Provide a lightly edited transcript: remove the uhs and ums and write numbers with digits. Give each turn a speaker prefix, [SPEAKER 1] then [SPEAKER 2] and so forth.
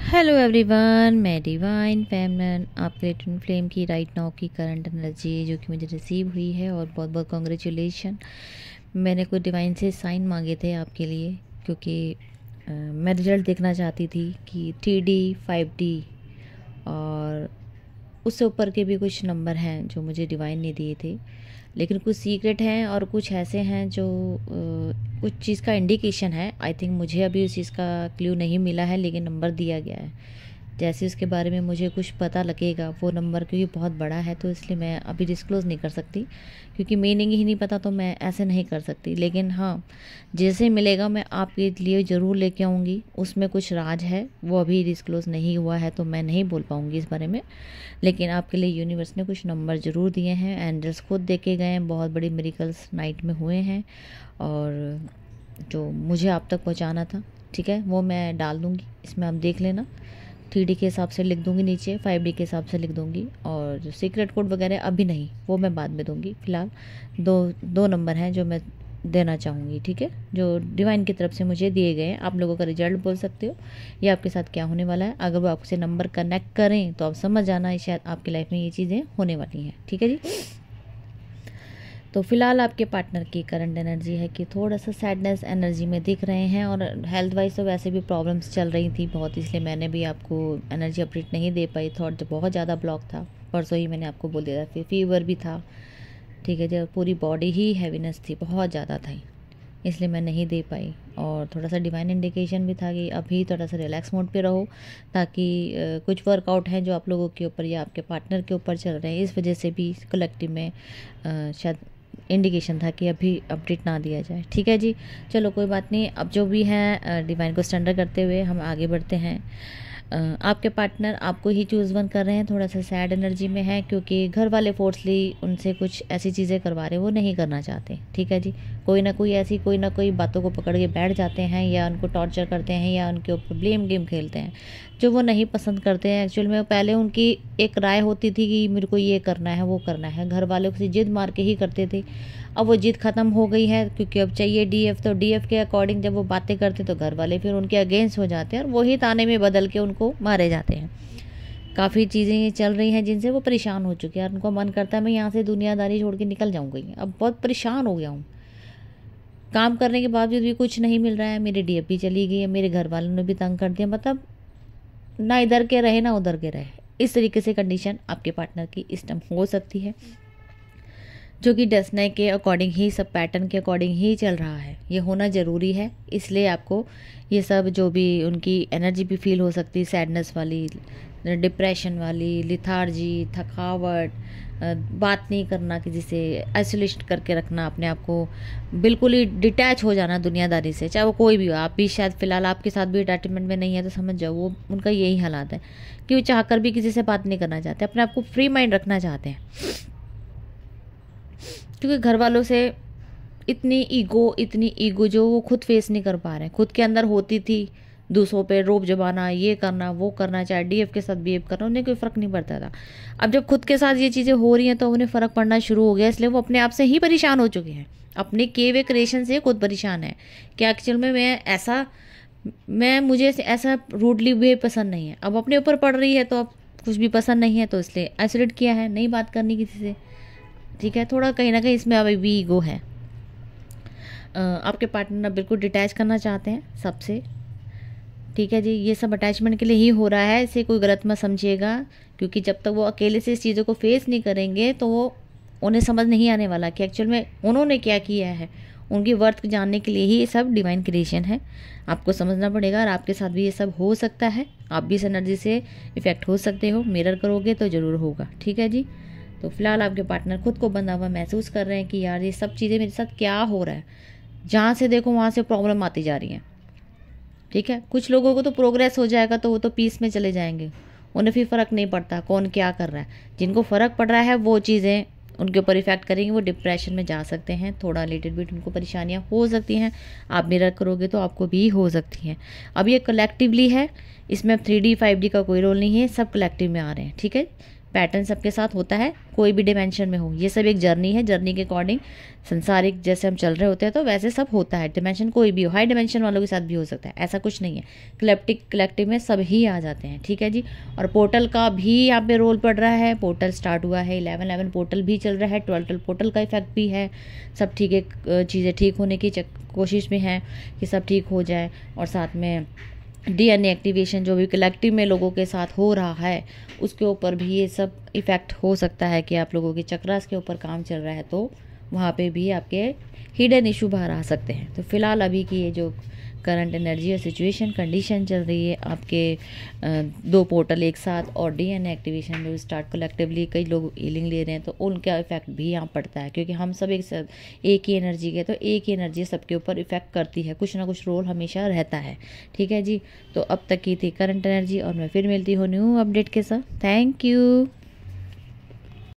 [SPEAKER 1] Hello everyone, मैं divine फेमनन आपके twin flame की राइट नाउ की करंट एनर्जी जो कि मुझे रिसीव हुई है और बहुत बहुत कॉन्ग्रेचुलेशन। मैंने कुछ डिवाइन से साइन मांगे थे आपके लिए क्योंकि मैं रिजल्ट देखना चाहती थी कि 3D 5D और उससे ऊपर के भी कुछ नंबर हैं जो मुझे डिवाइन ने दिए थे, लेकिन कुछ सीक्रेट हैं और कुछ ऐसे हैं जो कुछ चीज़ का इंडिकेशन है। आई थिंक मुझे अभी उस चीज़ का क्लू नहीं मिला है, लेकिन नंबर दिया गया है। जैसे उसके बारे में मुझे कुछ पता लगेगा, वो नंबर क्योंकि बहुत बड़ा है तो इसलिए मैं अभी डिस्क्लोज़ नहीं कर सकती, क्योंकि मीनिंग ही नहीं पता तो मैं ऐसे नहीं कर सकती। लेकिन हाँ, जैसे मिलेगा मैं आपके लिए ज़रूर लेके आऊँगी। उसमें कुछ राज है, वो अभी डिस्क्लोज़ नहीं हुआ है तो मैं नहीं बोल पाऊँगी इस बारे में। लेकिन आपके लिए यूनिवर्स ने कुछ नंबर ज़रूर दिए हैं। एंजल्स खुद देके गए हैं, बहुत बड़ी मिरेकल्स नाइट में हुए हैं और जो मुझे आप तक पहुंचाना था, ठीक है, वो मैं डाल दूंगी इसमें, आप देख लेना। 3D के हिसाब से लिख दूंगी नीचे, 5D के हिसाब से लिख दूंगी, और जो सीक्रेट कोड वगैरह अभी नहीं, वो मैं बाद में दूंगी। फिलहाल दो नंबर हैं जो मैं देना चाहूँगी, ठीक है, जो डिवाइन की तरफ से मुझे दिए गए हैं। आप लोगों का रिजल्ट बोल सकते हो या आपके साथ क्या होने वाला है। अगर वो आपसे नंबर कनेक्ट करें तो आप समझ जाना शायद आपकी लाइफ में ये चीज़ें होने वाली हैं, ठीक है जी। तो फिलहाल आपके पार्टनर की करंट एनर्जी है कि थोड़ा सा सैडनेस एनर्जी में दिख रहे हैं, और हेल्थ वाइज तो वैसे भी प्रॉब्लम्स चल रही थी बहुत, इसलिए मैंने भी आपको एनर्जी अपडेट नहीं दे पाई। थॉट बहुत ज़्यादा ब्लॉक था, परसों ही मैंने आपको बोल दिया था। फिर फीवर भी था, ठीक है, जब पूरी बॉडी ही हैवीनेस थी, बहुत ज़्यादा था, इसलिए मैं नहीं दे पाई। और थोड़ा सा डिवाइन इंडिकेशन भी था कि अभी थोड़ा सा रिलैक्स मोड पे रहो, ताकि कुछ वर्कआउट हैं जो आप लोगों के ऊपर या आपके पार्टनर के ऊपर चल रहे हैं, इस वजह से भी कलेक्टिव में शायद इंडिकेशन था कि अभी अपडेट ना दिया जाए, ठीक है जी। चलो कोई बात नहीं, अब जो भी है डिवाइन को स्टैंडर्ड करते हुए हम आगे बढ़ते हैं। आपके पार्टनर आपको ही चूज़ वन कर रहे हैं, थोड़ा सा सैड एनर्जी में है क्योंकि घर वाले फोर्सली उनसे कुछ ऐसी चीज़ें करवा रहे हैं वो नहीं करना चाहते, ठीक है जी। कोई ना कोई बातों को पकड़ के बैठ जाते हैं, या उनको टॉर्चर करते हैं, या उनके ऊपर ब्लेम गेम खेलते हैं जो वो नहीं पसंद करते हैं। एक्चुअल में पहले उनकी एक राय होती थी कि मेरे को ये करना है, वो करना है, घर वालों से जिद मार के ही करते थे। अब वो जिद ख़त्म हो गई है क्योंकि अब चाहिए डीएफ, तो डीएफ के अकॉर्डिंग जब वो बातें करते तो घर वाले फिर उनके अगेंस्ट हो जाते हैं और वही ताने में बदल के उनको मारे जाते हैं। काफ़ी चीज़ें चल रही हैं जिनसे वो परेशान हो चुके हैं, उनको मन करता है मैं यहाँ से दुनियादारी छोड़ के निकल जाऊँगी, अब बहुत परेशान हो गया हूँ, काम करने के बावजूद भी कुछ नहीं मिल रहा है, मेरी डीएफ भी चली गई है, मेरे घर वालों ने भी तंग कर दिया, मतलब ना इधर के रहे ना उधर के रहे, इस तरीके से कंडीशन आपके पार्टनर की इस टाइम हो सकती है, जो कि डेस्टिनी के अकॉर्डिंग ही, सब पैटर्न के अकॉर्डिंग ही चल रहा है। ये होना ज़रूरी है, इसलिए आपको ये सब जो भी उनकी एनर्जी भी फील हो सकती है, सैडनेस वाली, डिप्रेशन वाली, लिथार्जी, थकावट, बात नहीं करना किसी से, आइसोलेट करके रखना अपने आप को, बिल्कुल ही डिटैच हो जाना दुनियादारी से, चाहे वो कोई भी हो। आप भी शायद फिलहाल आपके साथ भी अटैचमेंट में नहीं है तो समझ जाओ वो उनका यही हालात है कि वो चाहकर भी किसी से बात नहीं करना चाहते, अपने आप को फ्री माइंड रखना चाहते हैं, क्योंकि घर वालों से इतनी ईगो जो वो खुद फेस नहीं कर पा रहे हैं, खुद के अंदर होती थी, दूसरों पे रोब जमाना, ये करना वो करना, चाहे डीएफ के साथ बिहेव करना, उन्हें कोई फ़र्क नहीं पड़ता था। अब जब खुद के साथ ये चीज़ें हो रही हैं तो उन्हें फ़र्क पड़ना शुरू हो गया, इसलिए वो अपने आप से ही परेशान हो चुके हैं, अपने किए हुए क्रिएशन से खुद परेशान है कि एक्चुअल में मुझे ऐसा रूडली बिहेव पसंद नहीं है। अब अपने ऊपर पड़ रही है तो अब कुछ भी पसंद नहीं है तो इसलिए आइसोलेट किया है, नहीं बात करनी किसी से, ठीक है। थोड़ा कहीं ना कहीं इसमें अभी भी ईगो है। आपके पार्टनर बिल्कुल डिटैच करना चाहते हैं सबसे, ठीक है जी। ये सब अटैचमेंट के लिए ही हो रहा है, इसे कोई गलत मत समझिएगा, क्योंकि जब तक वो अकेले से इस चीज़ों को फेस नहीं करेंगे तो वो उन्हें समझ नहीं आने वाला कि एक्चुअल में उन्होंने क्या किया है। उनकी वर्थ जानने के लिए ही ये सब डिवाइन क्रिएशन है, आपको समझना पड़ेगा। और आपके साथ भी ये सब हो सकता है, आप भी इस एनर्जी से इफ़ेक्ट हो सकते हो, मिरर करोगे तो ज़रूर होगा, ठीक है जी। तो फिलहाल आपके पार्टनर खुद को बंधा हुआ महसूस कर रहे हैं कि यार ये सब चीज़ें मेरे साथ क्या हो रहा है, जहाँ से देखो वहाँ से प्रॉब्लम आती जा रही है, ठीक है। कुछ लोगों को तो प्रोग्रेस हो जाएगा तो वो तो पीस में चले जाएंगे, उन्हें फिर फ़र्क नहीं पड़ता कौन क्या कर रहा है। जिनको फ़र्क पड़ रहा है वो चीज़ें उनके ऊपर इफेक्ट करेंगी, वो डिप्रेशन में जा सकते हैं, थोड़ा लिटिल बिट उनको परेशानियाँ हो सकती हैं। आप मिरर करोगे तो आपको भी हो सकती हैं। अब ये कलेक्टिवली है, इसमें अब 3D 5D का कोई रोल नहीं है, सब कलेक्टिव में आ रहे हैं, ठीक है। पैटर्न सबके साथ होता है, कोई भी डिमेंशन में हो। ये सब एक जर्नी है, जर्नी के अकॉर्डिंग संसारिक जैसे हम चल रहे होते हैं तो वैसे सब होता है। डिमेंशन कोई भी हो, हाई डिमेंशन वालों के साथ भी हो सकता है, ऐसा कुछ नहीं है। कलेक्टिव में सब ही आ जाते हैं, ठीक है जी। और पोर्टल का भी यहाँ पे रोल पड़ रहा है। पोर्टल स्टार्ट हुआ है, 11/11 पोर्टल भी चल रहा है, 12/12 पोर्टल का इफेक्ट भी है। सब ठीक है, चीज़ें ठीक होने की कोशिश में है कि सब ठीक हो जाए। और साथ में डीएनए एक्टिवेशन जो भी कलेक्टिव में लोगों के साथ हो रहा है उसके ऊपर भी ये सब इफ़ेक्ट हो सकता है कि आप लोगों के चक्रास के ऊपर काम चल रहा है तो वहाँ पे भी आपके हिडन इशू बाहर आ सकते हैं। तो फिलहाल अभी की ये जो करंट एनर्जी और सिचुएशन कंडीशन चल रही है आपके 2 पोर्टल एक साथ और डीएनए एक्टिवेशन जो स्टार्ट कलेक्टिवली कई लोग हीलिंग ले रहे हैं तो उनका इफेक्ट भी यहाँ पड़ता है, क्योंकि हम सब एक ही एनर्जी के, तो एक ही एनर्जी सबके ऊपर इफेक्ट करती है, कुछ ना कुछ रोल हमेशा रहता है, ठीक है जी। तो अब तक की थी करंट एनर्जी और मैं फिर मिलती हूँ न्यू अपडेट के साथ। Thank you.